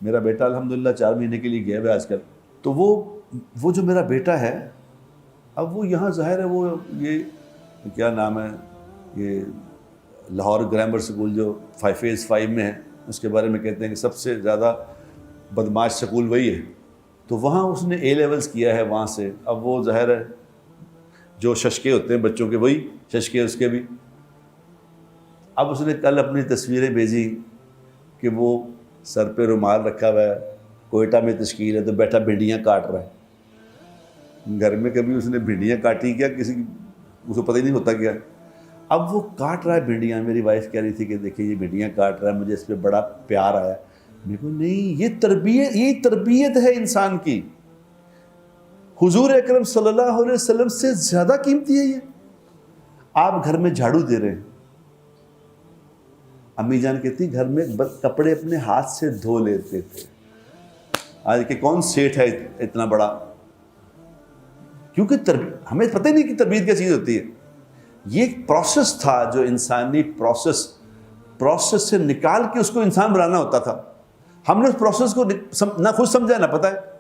میرا بیٹا الحمدللہ 4 مہینے کے لیے گیا ہے آج کل. تو وہ جو میرا بیٹا ہے اب وہ یہاں ظاہر ہے وہ یہ کیا نام ہے یہ لاہور گرامر سکول جو فیز 5 میں ہے اس کے بارے میں کہتے ہیں کہ سب سے زیادہ بدماش سکول وہی ہے. تو وہاں اس نے اے لیولز کیا ہے وہاں سے. اب وہ ظاہر ہے جو ششکے ہوتے ہیں بچوں کے وہی ششکے اس کے بھی. اب اس نے کل اپنی تصویریں بھیجی کہ وہ سر پہ رومال رکھا ہوا ہے, کوئٹہ میں تشکیل ہے تو بیٹھا بھنڈیاں کاٹ رہا ہے. گھر میں کبھی اس نے بھنڈیاں کاٹی کیا کسی اس کو پتہ ہی نہیں ہوتا کیا. اب وہ کاٹ رہا ہے بھنڈیاں. میری وائف کہہ رہی تھی کہ دیکھیں یہ بھنڈیاں کاٹ رہا ہے, مجھے اس پہ بڑا پیار آیا. میرے کو نہیں, یہ تربیت ہے انسان کی. حضور اکرم صلی اللہ علیہ وسلم سے زیادہ قیمتی ہے یہ. آپ گھر میں جھاڑو دے رہے ہیں, امی جان کہتی گھر میں کپڑے اپنے ہاتھ سے دھو لیتے تھے. آج کہ کون سیٹھ ہے اتنا بڑا, کیونکہ ہمیں پتہ نہیں کہ تربیت کیا چیز ہوتی ہے. یہ ایک پروسیس تھا جو انسانی پروسیس سے نکال کے اس کو انسان بنانا ہوتا تھا. ہم نے اس پروسیس کو نہ خود سمجھا نہ پتہ ہے.